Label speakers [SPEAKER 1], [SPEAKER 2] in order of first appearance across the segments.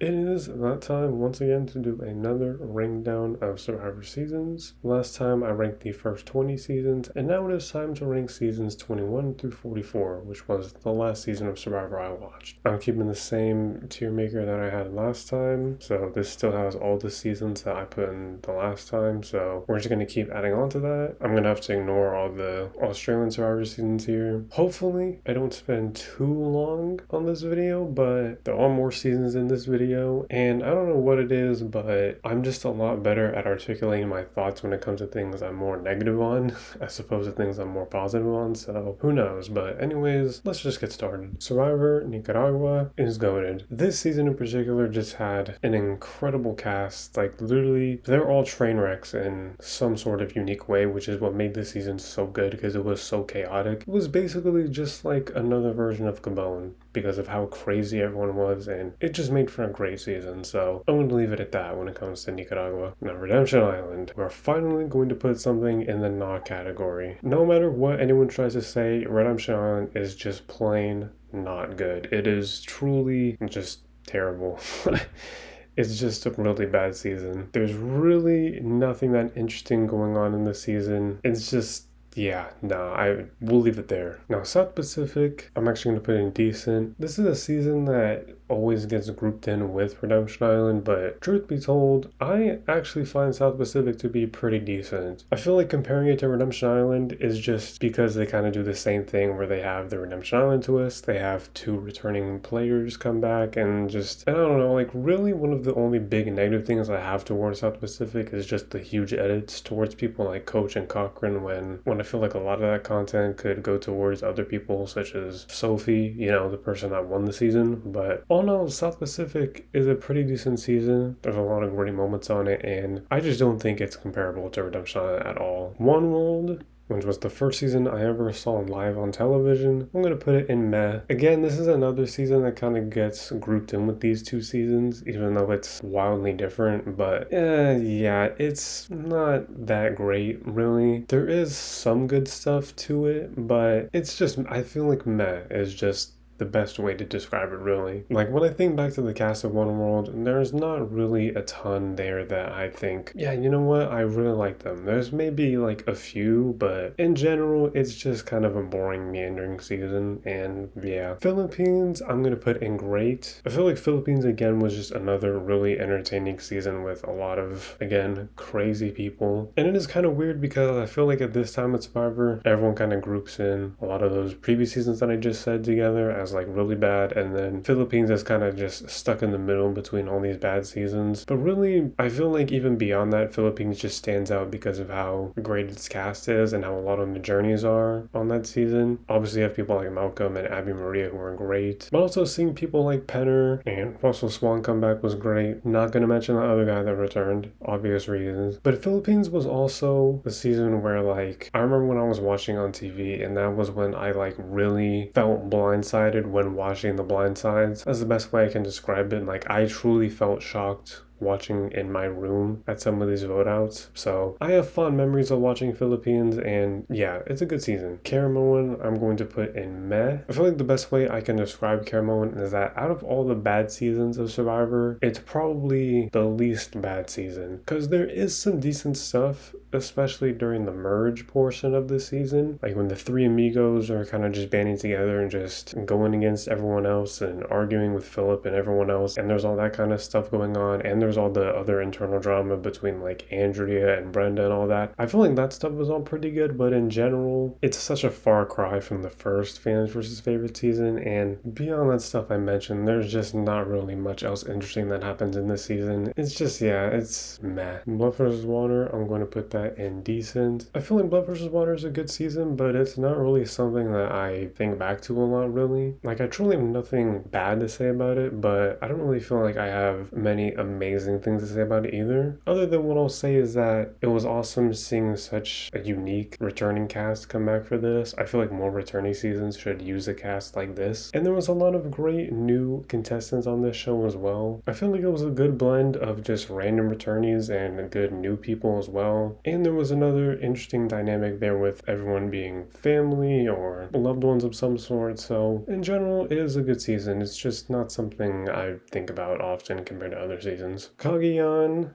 [SPEAKER 1] It is that time once again to do another rank down of Survivor seasons. Last time I ranked the first 20 seasons, and now it is time to rank seasons 21 through 44, which was the last season of Survivor I watched. I'm keeping the same tier maker that I had last time, so this still has all the seasons that I put in the last time, so we're just going to keep adding on to that. I'm going to have to ignore all the Australian Survivor seasons here. Hopefully, I don't spend too long on this video, but there are more seasons in this video. And I don't know what it is, but I'm just a lot better at articulating my thoughts when it comes to things I'm more negative on as opposed to things I'm more positive on, so who knows. But anyways, let's just get started. Survivor Nicaragua is goated. This season in particular just had an incredible cast. Like literally, they're all train wrecks in some sort of unique way, which is what made this season so good because it was so chaotic. It was basically just like another version of Gabon because of how crazy everyone was, and it just made for a great season. So I'm going to leave it at that when it comes to Nicaragua. Now, Redemption Island. We're finally going to put something in the not category. No matter what anyone tries to say, Redemption Island is just plain not good. It is truly just terrible. It's just a really bad season. There's really nothing that interesting going on in this season. It's just I will leave it there. Now, South Pacific, I'm actually going to put in decent. This is a season that always gets grouped in with Redemption Island, but truth be told, I actually find South Pacific to be pretty decent. I feel like comparing it to Redemption Island is just because they kind of do the same thing where they have the Redemption Island twist, they have two returning players come back, and I don't know, like really one of the only big negative things I have towards South Pacific is just the huge edits towards people like Coach and Cochran when I feel like a lot of that content could go towards other people such as Sophie, the person that won the season. But all in all, South Pacific is a pretty decent season. There's a lot of great moments on it, and I just don't think it's comparable to Redemption Island at all. One World, which was the first season I ever saw live on television, I'm going to put it in meh. Again, this is another season that kind of gets grouped in with these two seasons, even though it's wildly different, but it's not that great, really. There is some good stuff to it, but it's just, I feel like meh is just the best way to describe it, really. Like, when I think back to the cast of One World, there's not really a ton there that I think, yeah, you know what, I really like them. There's maybe like a few, but in general, it's just kind of a boring, meandering season, and yeah. Philippines, I'm gonna put in great. I feel like Philippines, again, was just another really entertaining season with a lot of, again, crazy people. And it is kind of weird because I feel like at this time at Survivor, everyone kind of groups in a lot of those previous seasons that I just said together as like really bad, and then Philippines is kind of just stuck in the middle between all these bad seasons. But really, I feel like even beyond that, Philippines just stands out because of how great its cast is and how a lot of the journeys are on that season. Obviously, you have people like Malcolm and Abby Maria who are great, but also seeing people like Penner and Russell Swan come back was great. Not going to mention the other guy that returned, obvious reasons. But Philippines was also the season where, like, I remember when I was watching on TV, and that was when I like really felt blindsided when watching The Blind Sides. That's the best way I can describe it. Like, I truly felt shocked watching in my room at some of these vote outs. So I have fond memories of watching Philippines, and yeah, it's a good season. Caramoan, I'm going to put in meh. I feel like the best way I can describe Caramoan is that out of all the bad seasons of Survivor, it's probably the least bad season, because there is some decent stuff, especially during the merge portion of the season, like when the three amigos are kind of just banding together and just going against everyone else and arguing with Philip and everyone else, and there's all that kind of stuff going on, and there's all the other internal drama between like Andrea and Brenda and all that. I feel like that stuff was all pretty good, but in general, it's such a far cry from the first Fans versus Favorite season, and beyond that stuff I mentioned, there's just not really much else interesting that happens in this season. It's just, it's meh. Blood vs. Water, I'm going to put that in decent. I feel like Blood vs. Water is a good season, but it's not really something that I think back to a lot, really. Like, I truly have nothing bad to say about it, but I don't really feel like I have many amazing amazing things to say about it either. Other than what I'll say is that it was awesome seeing such a unique returning cast come back for this. I feel like more returning seasons should use a cast like this. And there was a lot of great new contestants on this show as well. I feel like it was a good blend of just random returnees and good new people as well. And there was another interesting dynamic there with everyone being family or loved ones of some sort. So in general, it is a good season. It's just not something I think about often compared to other seasons. Kaguya,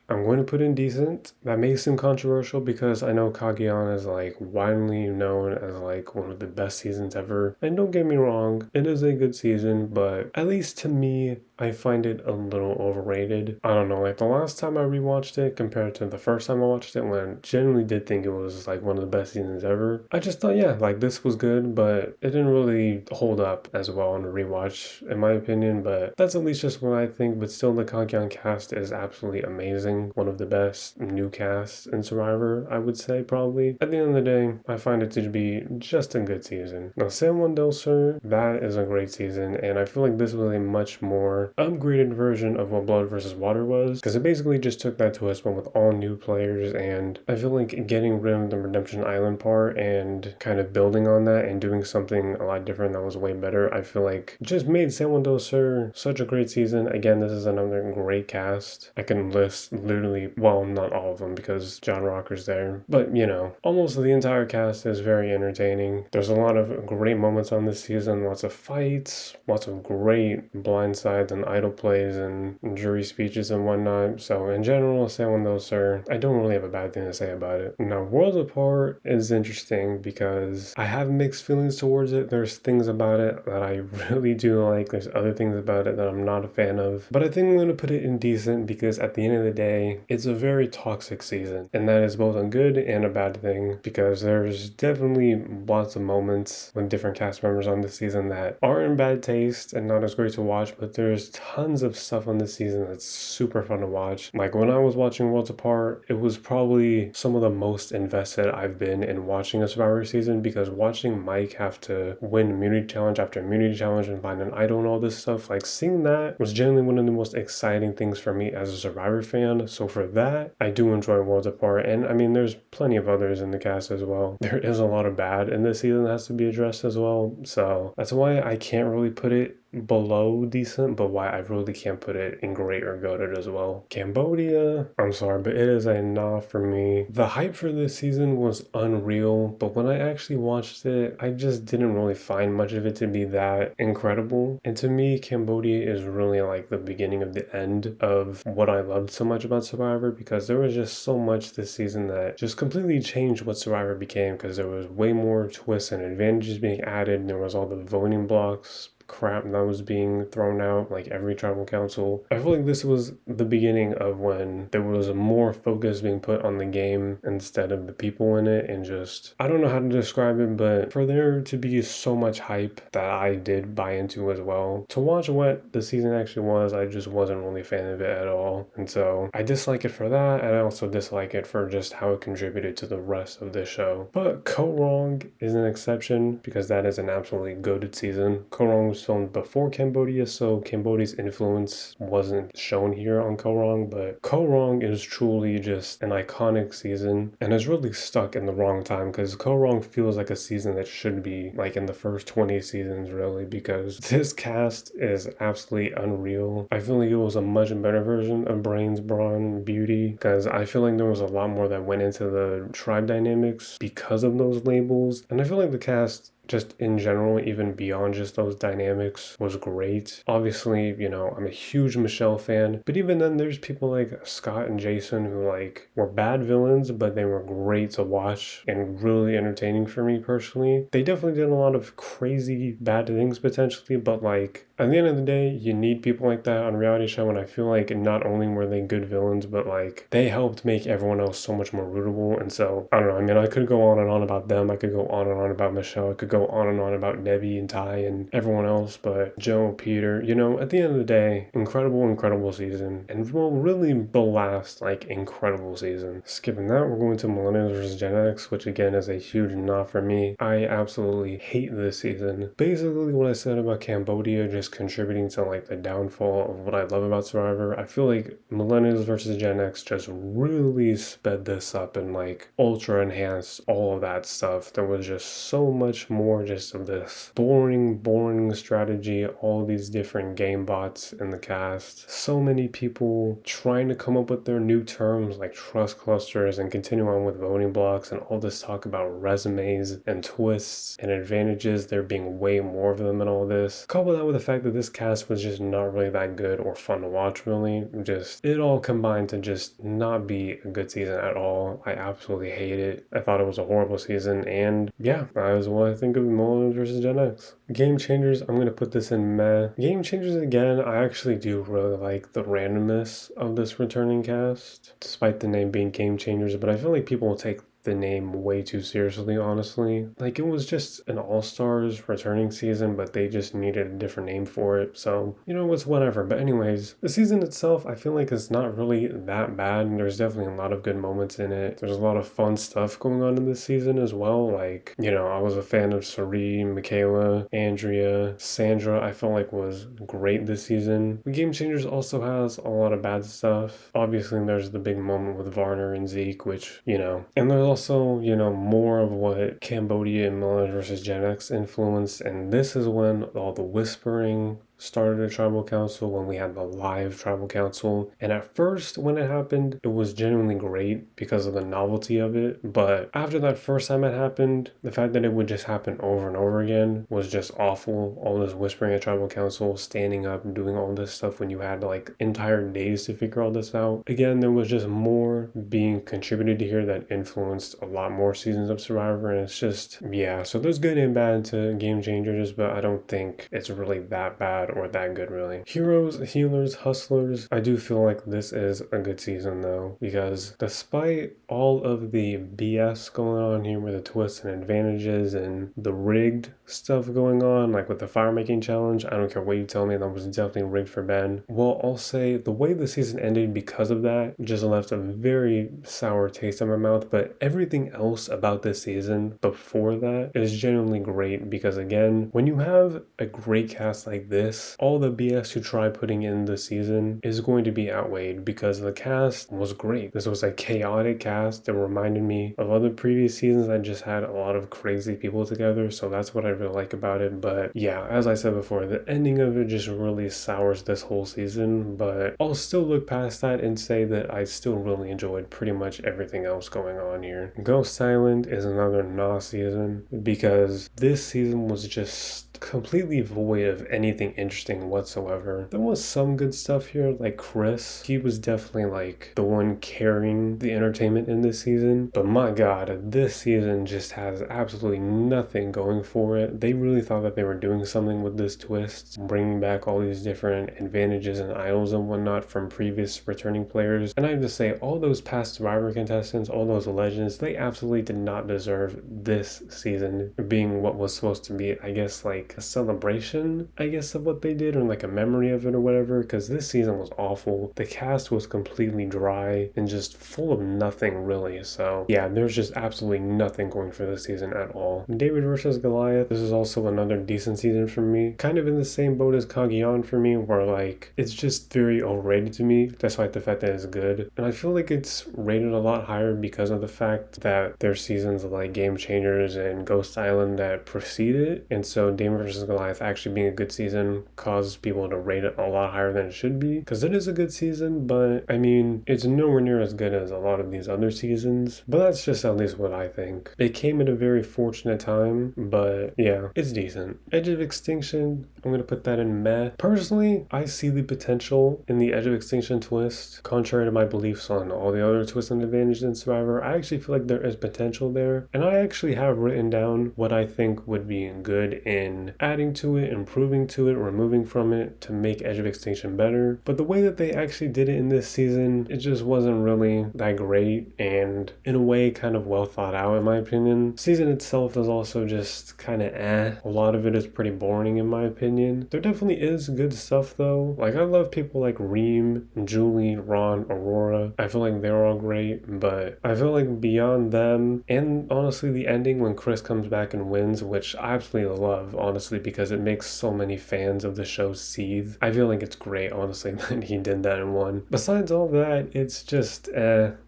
[SPEAKER 1] I'm going to put in decent. That may seem controversial because I know Kaguya is like widely known as like one of the best seasons ever. And don't get me wrong, it is a good season, but at least to me, I find it a little overrated. I don't know, like the last time I rewatched it compared to the first time I watched it, when I genuinely did think it was like one of the best seasons ever, I just thought, yeah, like this was good, but it didn't really hold up as well on a rewatch, in my opinion. But that's at least just what I think. But still, the Kaguya cast is absolutely amazing. One of the best new casts in Survivor, I would say, probably. At the end of the day, I find it to be just a good season. Now, San Juan del Sur, that is a great season, and I feel like this was a much more upgraded version of what Blood vs. Water was, because it basically just took that twist, but with all new players. And I feel like getting rid of the Redemption Island part and kind of building on that and doing something a lot different that was way better, I feel like just made San Juan del Sur such a great season. Again, this is another great cast. I can list literally, well, not all of them because John Rocker's there, but you know, almost the entire cast is very entertaining. There's a lot of great moments on this season, lots of fights, lots of great blindsides and idol plays and jury speeches and whatnot. So in general, San Juan del Sur, I don't really have a bad thing to say about it. Now, Worlds Apart is interesting because I have mixed feelings towards it. There's things about it that I really do like. There's other things about it that I'm not a fan of. But I think I'm going to put it in decent because at the end of the day, it's a very toxic season. And that is both a good and a bad thing because there's definitely lots of moments with different cast members on this season that are in bad taste and not as great to watch. But there's tons of stuff on this season that's super fun to watch. Like when I was watching Worlds Apart, it was probably some of the most invested I've been in watching a Survivor season, because watching Mike have to win immunity challenge after immunity challenge and find an idol and all this stuff, like seeing that was genuinely one of the most exciting things for me as a Survivor fan. So for that, I do enjoy Worlds Apart. And I mean, there's plenty of others in the cast as well. There is a lot of bad in this season that has to be addressed as well. So that's why I can't really put it below decent, but why I really can't put it in great or goated as well. Cambodia, I'm sorry, but it is a nah for me. The hype for this season was unreal, but when I actually watched it, I just didn't really find much of it to be that incredible. And to me, Cambodia is really like the beginning of the end of what I loved so much about Survivor, because there was just so much this season that just completely changed what Survivor became, because there was way more twists and advantages being added, and there was all the voting blocks crap that was being thrown out, like every tribal council. I feel like this was the beginning of when there was more focus being put on the game instead of the people in it, and just, I don't know how to describe it, but for there to be so much hype that I did buy into as well. To watch what the season actually was, I just wasn't really a fan of it at all. And so I dislike it for that, and I also dislike it for just how it contributed to the rest of the show. But Ko Rong is an exception because that is an absolutely goated season. Ko Rong was filmed before Cambodia, so Cambodia's influence wasn't shown here on Ko Rong, but Ko Rong is truly just an iconic season and has really stuck in the wrong time, because Ko Rong feels like a season that should be like in the first 20 seasons really, because this cast is absolutely unreal. I feel like it was a much better version of Brains, Brawn, Beauty, because I feel like there was a lot more that went into the tribe dynamics because of those labels, and I feel like the cast just in general, even beyond just those dynamics, was great. Obviously, you know, I'm a huge Michelle fan, but even then there's people like Scott and Jason who like were bad villains, but they were great to watch and really entertaining for me personally. They definitely did a lot of crazy bad things potentially, but like at the end of the day, you need people like that on a reality show, and I feel like not only were they good villains, but like they helped make everyone else so much more rootable. And so I don't know, I mean, I could go on and on about them, I could go on and on about Michelle, I could go go on and on about Debbie and Ty and everyone else, but Joe, Peter, at the end of the day, incredible season, and will really the last, incredible season. Skipping that, we're going to Millennials vs. Gen X, which again is a huge not for me. I absolutely hate this season. Basically, what I said about Cambodia just contributing to, the downfall of what I love about Survivor, I feel like Millennials vs. Gen X just really sped this up and, ultra enhanced all of that stuff. There was just so much more just of this boring strategy, all these different game bots in the cast. So many people trying to come up with their new terms like trust clusters and continue on with voting blocks and all this talk about resumes and twists and advantages, there being way more of them and all this. Couple that with the fact that this cast was just not really that good or fun to watch, really. Just, it all combined to just not be a good season at all. I absolutely hate it. I thought it was a horrible season, and yeah, that is what I think of Millennials vs. Gen X. Game Changers, I'm going to put this in meh. Game Changers, again, I actually do really like the randomness of this returning cast, despite the name being Game Changers, but I feel like people will take the name way too seriously, honestly. It was just an All-Stars returning season, but they just needed a different name for it, so, it's whatever. But anyways, the season itself, I feel like it's not really that bad, and there's definitely a lot of good moments in it. There's a lot of fun stuff going on in this season as well, I was a fan of Sari, Michaela, Andrea, Sandra, I felt like was great this season. The Game Changers also has a lot of bad stuff. Obviously, there's the big moment with Varner and Zeke, which, and there's also, more of what Cambodia and Millennials vs. Gen X influenced, and this is when all the whispering started a tribal council, when we had the live tribal council. And at first, when it happened, it was genuinely great because of the novelty of it. But after that first time it happened, the fact that it would just happen over and over again was just awful. All this whispering at tribal council, standing up and doing all this stuff when you had entire days to figure all this out. Again, there was just more being contributed to here that influenced a lot more seasons of Survivor. And it's just, yeah, so there's good and bad to Game Changers, but I don't think it's really that bad or that good, really. Heroes, healers, hustlers, I do feel like this is a good season though, because despite all of the BS going on here with the twists and advantages and the rigged stuff going on, with the fire making challenge, I don't care what you tell me, that was definitely rigged for Ben. Well, I'll say the way the season ended because of that just left a very sour taste in my mouth, but everything else about this season before that is genuinely great, because again, when you have a great cast like this, all the BS you try putting in the season is going to be outweighed because the cast was great. This was a chaotic cast that reminded me of other previous seasons that just had a lot of crazy people together, so that's what I really like about it. But yeah, as I said before, the ending of it just really sours this whole season, but I'll still look past that and say that I still really enjoyed pretty much everything else going on here. Ghost Island is another nah season because this season was just completely void of anything interesting whatsoever. There was some good stuff here, like Chris. He was definitely the one carrying the entertainment in this season, but my god, this season just has absolutely nothing going for it. They really thought that they were doing something with this twist, bringing back all these different advantages and idols and whatnot from previous returning players, and I have to say, all those past Survivor contestants, all those legends, they absolutely did not deserve this season being what was supposed to be, I guess, a celebration, of what they did, or a memory of it or whatever, because this season was awful. The cast was completely dry and just full of nothing, really. So yeah, there's just absolutely nothing going for this season at all. David versus Goliath, this is also another decent season for me. Kind of in the same boat as Cagayan for me, where it's just very overrated to me, despite the fact that it's good. And I feel like it's rated a lot higher because of the fact that there's seasons like Game Changers and Ghost Island that precede it. And so David versus Goliath actually being a good season caused people to rate it a lot higher than it should be, because it is a good season, but I mean, it's nowhere near as good as a lot of these other seasons, but that's just at least what I think. It came at a very fortunate time, but yeah, it's decent. Edge of Extinction, I'm gonna put that in meh. Personally, I see the potential in the Edge of Extinction twist. Contrary to my beliefs on all the other twists and advantages in Survivor, I actually feel like there is potential there, and I actually have written down what I think would be good in adding to it, improving to it, removing from it to make Edge of Extinction better. But the way that they actually did it in this season, it just wasn't really that great, and in a way kind of well thought out in my opinion. Season itself is also just kind of A lot of it is pretty boring in my opinion. There definitely is good stuff though. Like I love people like Reem, Julie, Ron, Aurora. I feel like they're all great, but I feel like beyond them, and honestly the ending when Chris comes back and wins, which I absolutely love honestly because it makes so many fans of the show seethe. I feel like it's great honestly that he did that and won. Besides all that, it's just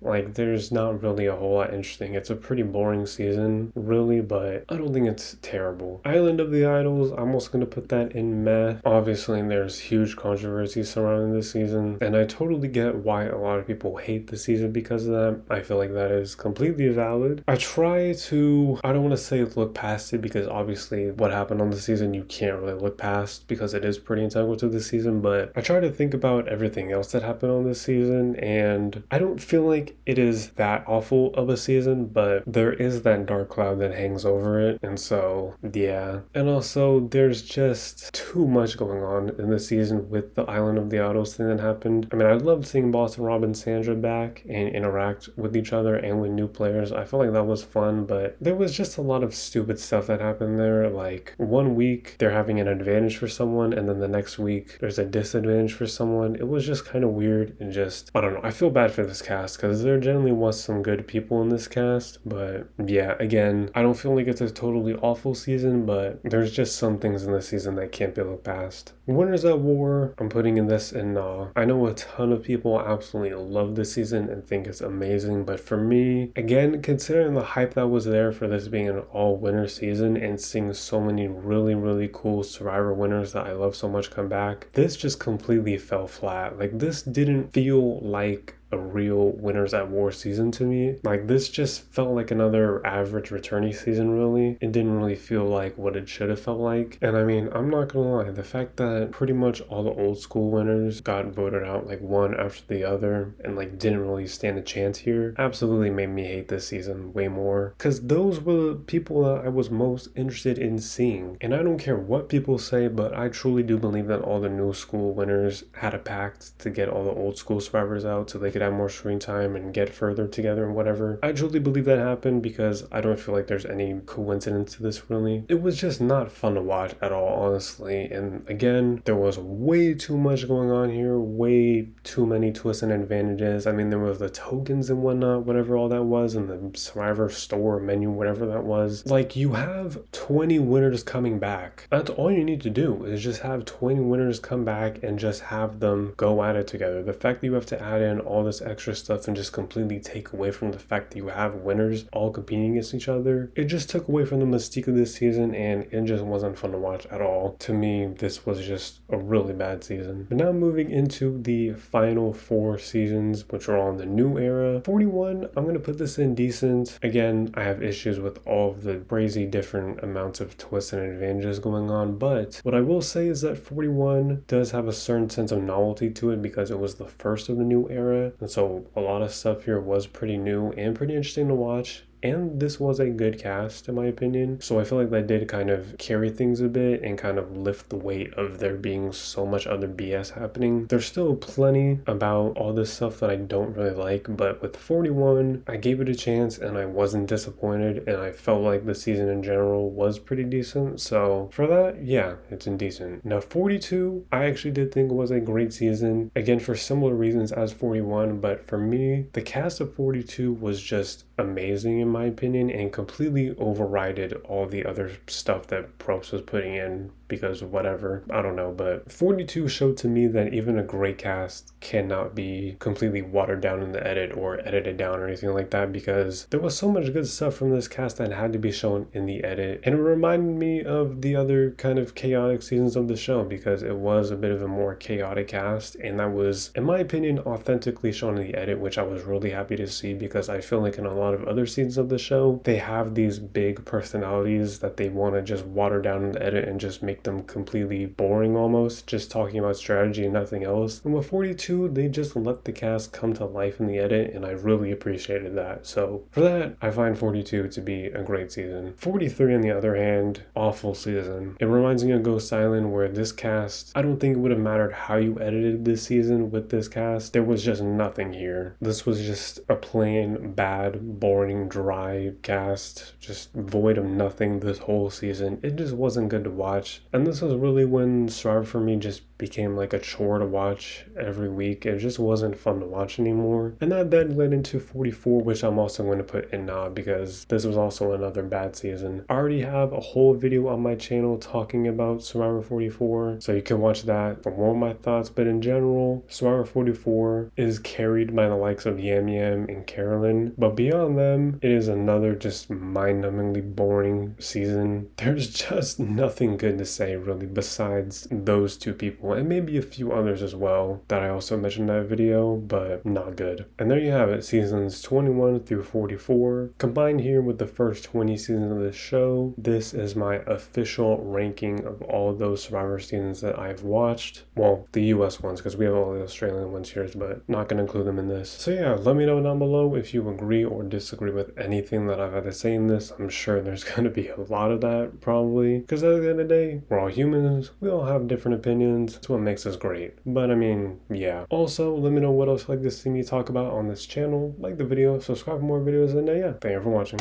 [SPEAKER 1] like there's not really a whole lot interesting. It's a pretty boring season really, but I don't think it's terrible. Island of the Idols, I'm also going to put that in meh. Obviously there's huge controversy surrounding this season, and I totally get why a lot of people hate the season because of that. I feel like that is completely valid. I try to, I don't want to say look past it because obviously what happened on the season you can't really look past because it is pretty integral to the season, but I try to think about everything else that happened on this season, and I don't feel like it is that awful of a season, but there is that dark cloud that hangs over it, and so yeah. And also there's just too much going on in the season with the Island of the Idols thing that happened. I mean, I loved seeing Boston Rob and Sandra back and interact with each other and with new players. I felt like that was fun, but there was just a lot of stupid stuff that happened there. Like one week they're having an advantage for someone, and then the next week there's a disadvantage for someone. It was just kind of weird, and just, I don't know, I feel bad for this cast because there generally was some good people in this cast, but yeah, again, I don't feel like it's a totally awful season, but there's just some things in this season that can't be looked past. Winners at War, I'm putting in this in Nah. I know a ton of people absolutely love this season and think it's amazing, but for me, again, considering the hype that was there for this being an all-winner season and seeing so many really cool Survivor winners that I love so much come back, this just completely fell flat. Like, this didn't feel like a real Winners at War season to me. Like, this just felt like another average returnee season really. It didn't really feel like what it should have felt like. And I mean, I'm not gonna lie, the fact that pretty much all the old school winners got voted out like one after the other and like didn't really stand a chance here absolutely made me hate this season way more, because those were the people that I was most interested in seeing. And I don't care what people say, but I truly do believe that all the new school winners had a pact to get all the old school survivors out so they could have more screen time and get further together and whatever. I truly believe that happened because I don't feel like there's any coincidence to this really. It was just not fun to watch at all, honestly. And again, there was way too much going on here, way too many twists and advantages. I mean, there was the tokens and whatnot, whatever all that was, and the Survivor store menu, whatever that was. Like, you have 20 winners coming back. That's all you need to do, is just have 20 winners come back and just have them go at it together. The fact that you have to add in all this extra stuff and just completely take away from the fact that you have winners all competing against each other, it just took away from the mystique of this season, and it just wasn't fun to watch at all. To me, this was just a really bad season. But now moving into the final 4 seasons, which are all in the new era. 41, I'm going to put this in decent. Again, I have issues with all of the crazy different amounts of twists and advantages going on, but what I will say is that 41 does have a certain sense of novelty to it because it was the first of the new era, and so a lot of stuff here was pretty new and pretty interesting to watch. And this was a good cast in my opinion, so I feel like that did kind of carry things a bit and kind of lift the weight of there being so much other BS happening. There's still plenty about all this stuff that I don't really like, but with 41 I gave it a chance and I wasn't disappointed, and I felt like the season in general was pretty decent, so for that, yeah, it's indecent. Now 42, I actually did think was a great season, again for similar reasons as 41, but for me the cast of 42 was just amazing in my opinion and completely overrided all the other stuff that Probst was putting in because of whatever, I don't know. But 42 showed to me that even a great cast cannot be completely watered down in the edit or edited down or anything like that, because there was so much good stuff from this cast that had to be shown in the edit, and it reminded me of the other kind of chaotic seasons of the show because it was a bit of a more chaotic cast, and that was, in my opinion, authentically shown in the edit, which I was really happy to see because I feel like in a lot of other seasons of the show they have these big personalities that they want to just water down in the edit and just make make them completely boring almost, just talking about strategy and nothing else. And with 42, they just let the cast come to life in the edit, and I really appreciated that. So for that, I find 42 to be a great season. 43, on the other hand, awful season. It reminds me of Ghost Island, where this cast, I don't think it would have mattered how you edited this season with this cast. There was just nothing here. This was just a plain, bad, boring, dry cast, just void of nothing this whole season. It just wasn't good to watch. And this was really when Survivor for me just became like a chore to watch every week. It just wasn't fun to watch anymore. And that then led into 44, which I'm also going to put in now because this was also another bad season. I already have a whole video on my channel talking about Survivor 44, so you can watch that for more of my thoughts. But in general, Survivor 44 is carried by the likes of Yam Yam and Carolyn, but beyond them, it is another just mind-numbingly boring season. There's just nothing good to say really besides those two people, and maybe a few others as well that I also mentioned in that video, but not good. And there you have it, seasons 21 through 44. Combined here with the first 20 seasons of this show, this is my official ranking of all those Survivor seasons that I've watched. Well, the US ones, because we have all the Australian ones here, but not going to include them in this. So yeah, let me know down below if you agree or disagree with anything that I've had to say in this. I'm sure there's going to be a lot of that, probably, because at the end of the day, we're all humans, we all have different opinions. That's what makes us great. But I mean, yeah. Also, let me know what else you'd like to see me talk about on this channel. Like the video, subscribe for more videos, and yeah, thank you for watching.